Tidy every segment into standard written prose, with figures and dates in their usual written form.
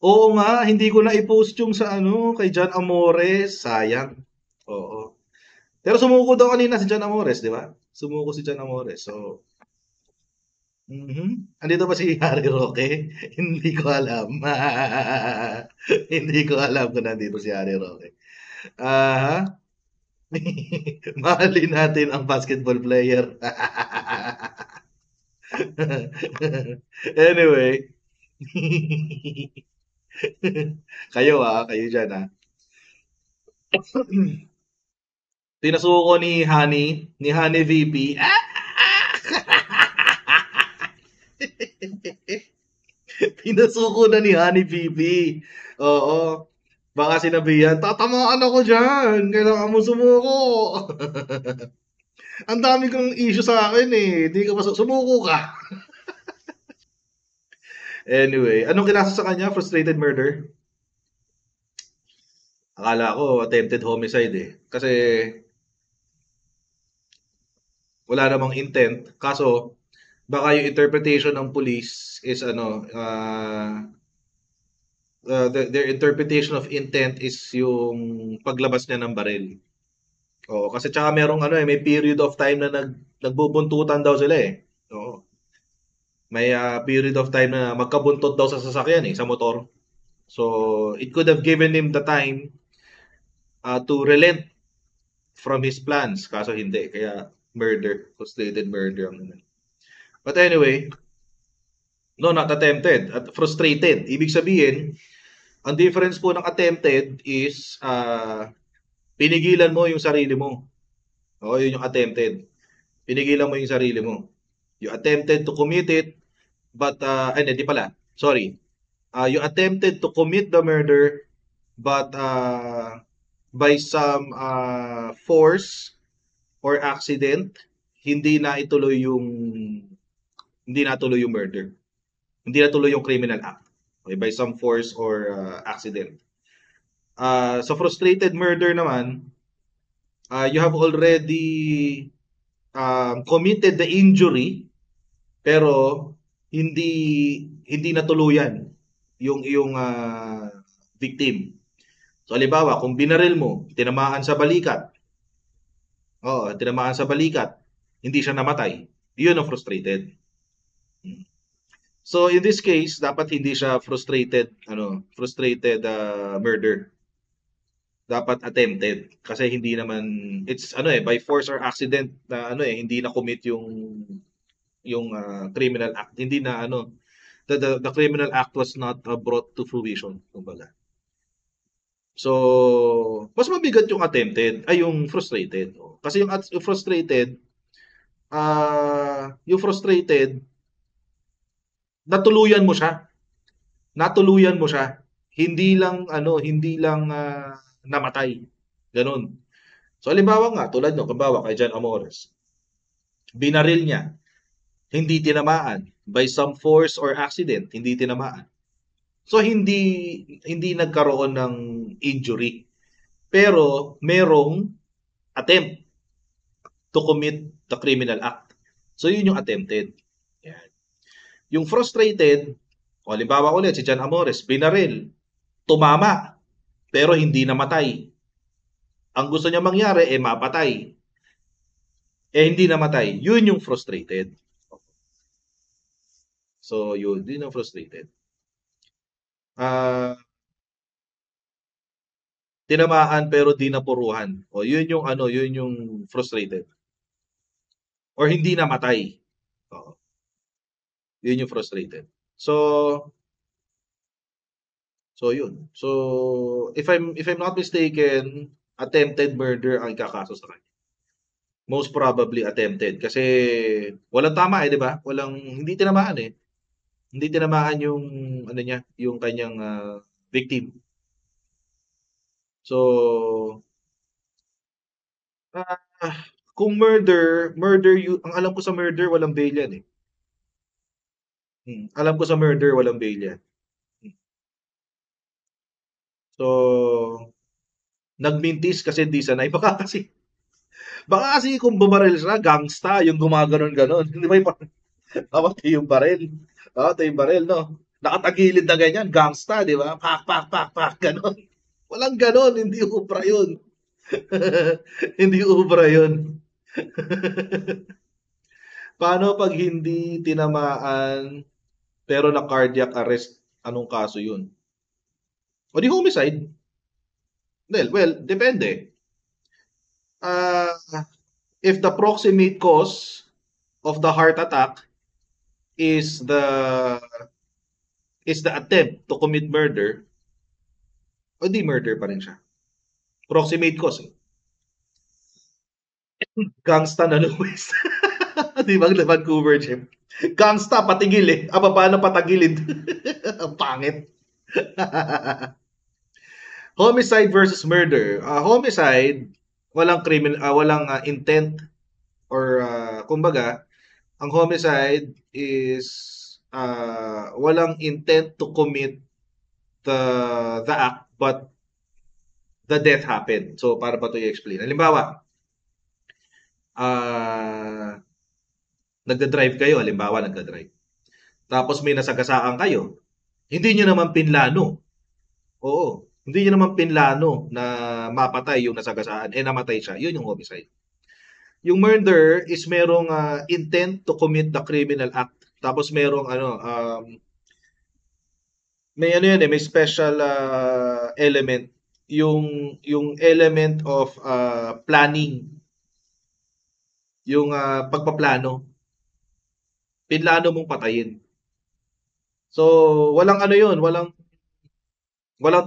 Oo nga, hindi ko na i-post yung sa ano, kay John Amores. Sayang. Oo. Pero sumuko daw kanina si John Amores, di ba? Sumuko si John Amores. So, andito ba si Harry Roque? Hindi ko alam. Hindi ko alam kung nandito si Harry Roque. Ah, mahalin natin ang basketball player. Anyway, kayo dyan Pinasuko ni Honey VP. Pinasuko na ni Honey VP. Oo. Baka sinabihan, tatamaan ako dyan. Kailangan mo sumuko. Ang dami kong issue sa akin eh. Hindi ka pa sumuko ka. Anyway, anong kinasa sa kanya? Frustrated murder? Akala ko attempted homicide eh. Kasi wala namang intent. Kaso, baka yung interpretation ng police is their interpretation of intent is yung paglabas niya ng baril. Oo, kasi tsaka merong may period of time na nagbubuntutan daw sila eh. Oo. May period of time na magkabuntot daw sa sasakyan sa motor. So, it could have given him the time to relent from his plans. Kaso hindi. Kaya murder. Frustrated murder ang naman. But anyway, no, not attempted. At frustrated. Ibig sabihin, ang difference po ng attempted is pinigilan mo yung sarili mo. Oo, yun yung attempted. Pinigilan mo yung sarili mo. You attempted to commit it, but, hindi pala. Sorry. You attempted to commit the murder, but by some force or accident, hindi na ituloy yung hindi natuloy yung murder. Hindi natuloy yung criminal act. Okay, by some force or accident. Sa frustrated murder naman, you have already committed the injury pero hindi hindi natuluyan yung iyong victim. So halimbawa, kung binaril mo, tinamaan sa balikat. Oo, tinamaan sa balikat, hindi siya namatay. Yun ang frustrated. Hmm. So in this case, dapat hindi siya frustrated murder. Dapat attempted kasi hindi naman it's by force or accident na hindi na commit yung criminal act. Hindi na the criminal act was not brought to fruition, kumbaga. So, mas mabigat yung attempted, ay yung frustrated. Kasi yung frustrated, natuluyan mo siya. Natuluyan mo siya. Hindi lang namatay. Ganun. So, halimbawa nga, tulad no, halimbawa kay John Amores, binaril niya, hindi tinamaan. By some force or accident, hindi tinamaan. So, hindi nagkaroon ng injury. Pero, merong attempt to commit the criminal act. So, yun yung attempted. Yan. Yung frustrated, o halimbawa ulit, si John Amores, binaril, tumama, pero hindi namatay. Ang gusto niya mangyari, mapatay. Hindi namatay. Yun yung frustrated. So, yun yung frustrated. Tinamaan pero di napuruhan. O, yun yung frustrated. Or hindi namatay. O, yun yung frustrated. So yun. So if I'm not mistaken, attempted murder ang ikakaso sa kanya. Most probably attempted kasi walang tama di ba? Hindi tinamaan eh. Hindi tinamaan yung niya, yung kanyang victim. So kung murder ang alam ko sa murder walang bail yan eh. Alam ko sa murder walang bail yan. So nagmintis kasi di sanay baka kasi kung bumaril siya, gangsta, yung gumaganon ganon. Di ba yung pamatay yung baril? Pamatay yung baril, no? Nakatagilid na ganyan, gangsta, di ba? Pak, pak, pak, pak, ganon. Walang ganon, hindi ubra yun. Hindi ubra yun. Paano pag hindi tinamaan pero na cardiac arrest? Anong kaso yun? O di homicide? Well, depende. Uh, if the proximate cause of the heart attack is the attempt to commit murder, o di murder pa rin siya. Proximate cause. Gangsta na Luis. Di ba the Vancouver Gym? Gangsta, patigil eh. Paano patagilid? Ang pangit. Homicide versus murder. Homicide, walang intent or kumbaga, ang homicide is walang intent to commit the act but the death happened. So, para ba ito i-explain? Halimbawa, nagda-drive kayo, nagda-drive. Tapos may nasagasaan kayo. Hindi nyo naman pinlano. Oo. Hindi nyo naman pinlano na mapatay yung nasagasaan. Namatay siya. Yun yung homicide. Yung murder is merong intent to commit the criminal act. Tapos merong may special element. Yung element of planning. Yung pagpaplano. Pinlano mong patayin. So, walang yun, walang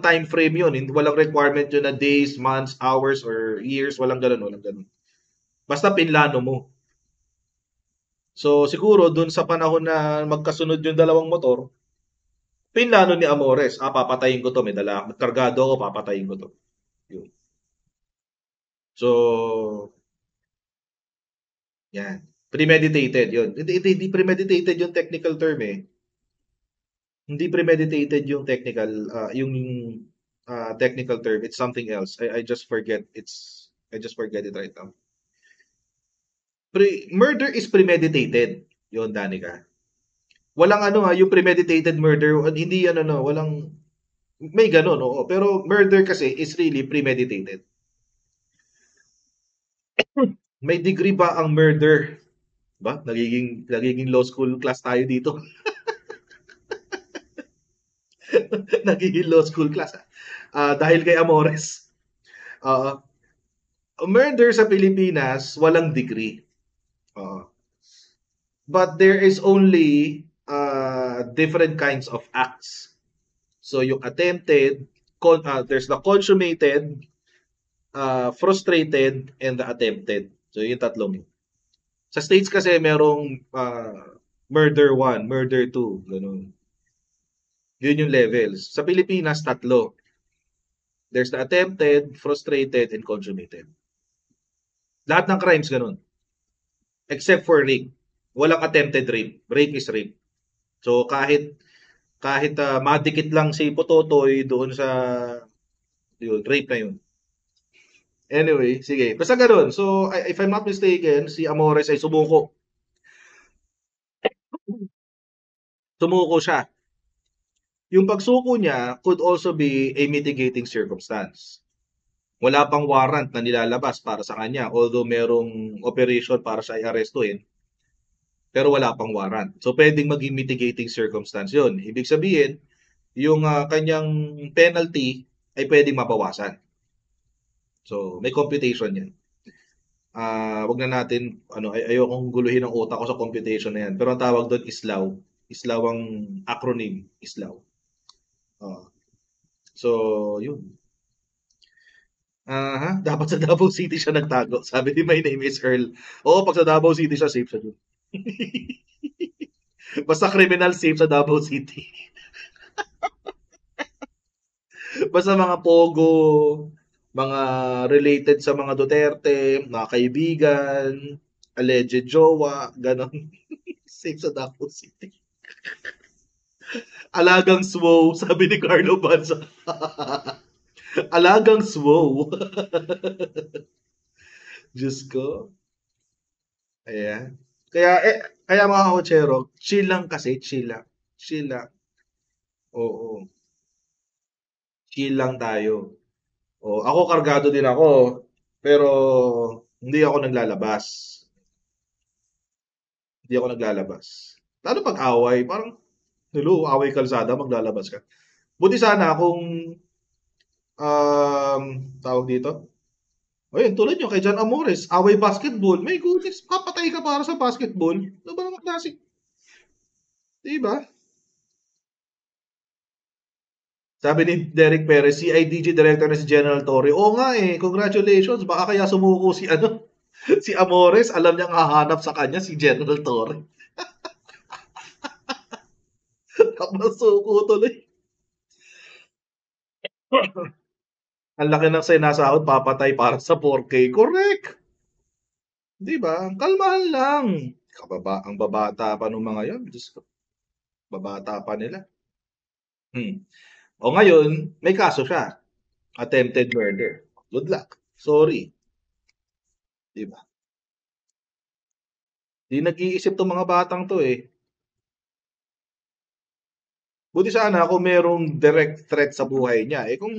time frame yun, walang requirement yun na days, months, hours, or years, walang ganun. Basta pinlano mo. So, siguro, dun sa panahon na magkasunod yung dalawang motor, pinlano ni Amores, papatayin ko to, may dala, kargado ako, papatayin ko to. Yun. So, yan. Premeditated yun. Hindi premeditated yung technical term eh. Hindi premeditated yung technical term. It's something else. I just forget it right now. Murder is premeditated. Yun, Danica. Walang yung premeditated murder, hindi walang may ganun, oo. Pero murder kasi is really premeditated. May degree ba ang murder? Ba? Nagiging law school class tayo dito. Nagiging law school class. Dahil kay Amores. Murder sa Pilipinas, walang degree. But there is only different kinds of acts. So yung attempted, there's the consummated, frustrated, and the attempted. So yung tatlong. Sa states kasi merong murder 1, murder 2, ganun. Yun yung levels. Sa Pilipinas, tatlo. There's the attempted, frustrated, and consummated. Lahat ng crimes ganun. Except for rape. Walang attempted rape. Rape is rape. So kahit madikit lang si Pototoy doon sa rape na yun. Anyway, sige. Basta ganun. So if I'm not mistaken, si Amores ay sumuko. Sumuko siya. Yung pagsuko niya could also be a mitigating circumstance. Wala pang warrant na nilalabas para sa kanya, although merong operation para siya i-arestuhin, pero wala pang warrant. So, pwedeng maging mitigating circumstance yun. Ibig sabihin, yung kanyang penalty ay pwedeng mabawasan. So, may computation yan. Wag na natin, ayokong guluhin ang utak ko sa computation na yan. Pero ang tawag doon, islaw. Islaw ang acronym, islaw. So, yun. Dapat sa Davao City siya nagtago. Sabi ni My Name is Earl. Oo, pag sa Davao City siya, safe siya doon. Basta criminal, safe sa Davao City. Basta mga pogo, mga related sa mga Duterte, mga kaibigan, alleged jowa, ganon. Safe sa Davao City. Alagang swow, sabi ni Carlo Banza. Alagang swow. Diyos ko. Ayan. Kaya mga kakotsero, chill lang kasi, chill lang. Chill lang. Oo. Chill lang tayo. O, ako kargado din ako, pero hindi ako naglalabas. Hindi ako naglalabas. Lalo pag away, parang, hello, away kalsada, maglalabas ka. Buti sana kung, tawag dito, ayun, tulad nyo kay John Amores, away basketball, may goodness, papatay ka para sa basketball. Ano ba naman klase? Diba? Sabi ni Derek Perez, CIDG director na si General Torre. Oo nga eh, congratulations. Baka kaya sumuko si ano, si Amores, alam niyang hahanap sa kanya si General Torre. Tapos suko tuloy. Ang laki ng sinasahod, papatay para sa 4K. Correct. Di ba? Kalmahan lang. Ang babata pa ng mga yon. Diyos ko, babata pa nila. O ngayon, may kaso siya. Attempted murder. Good luck. Sorry. Di ba? Di nag-iisip tong mga batang to eh. Buti sana kung merong direct threat sa buhay niya. Eh kung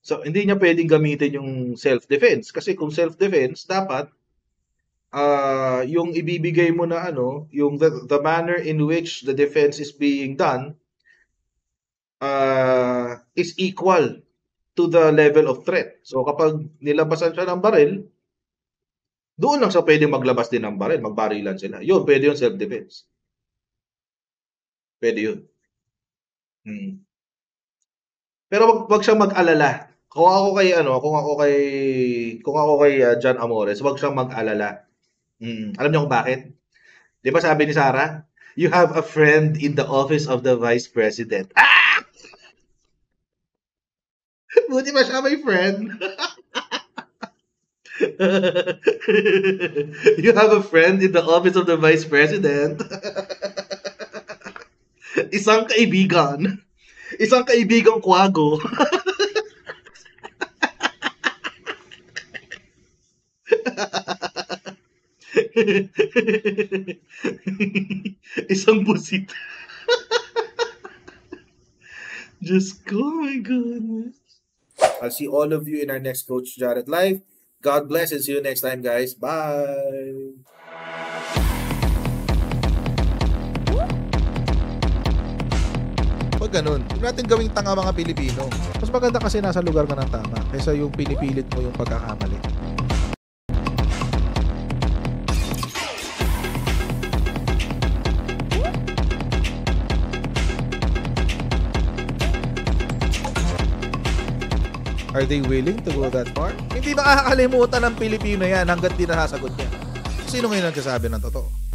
so, hindi niya pwedeng gamitin yung self-defense. Kasi kung self-defense, dapat yung ibibigay mo na ano, yung the manner in which the defense is being done is equal to the level of threat. So kapag nilabasan siya ng baril, doon lang siya pwede maglabas din ng baril, magbarilan sila. Yun, pwede yung self-defense. Pwede yun. Pero wag siyang mag-alala. Kung ako kay John Amores, wag siyang mag-alala. Alam niyo kung bakit? 'Di ba sabi ni Sarah, you have a friend in the office of the vice president. Ah! Buti pa siya may friend. You have a friend in the office of the vice president. Isang kaibigan. Isang kaibigang kwago. Isang busit. Just go, my goodness. I'll see all of you in our next Coach Jared Live. God bless and see you next time, guys. Bye! Pag ganun, huwag natin gawing tanga mga Pilipino. Mas maganda kasi nasa lugar ka ng tama kaysa yung pinipilit mo yung pagkakamali. Are they willing to go that far? Hindi makakalimutan ng Pilipino yan hanggat di nasasagot niya. Sino ngayon nagsasabi ng totoo?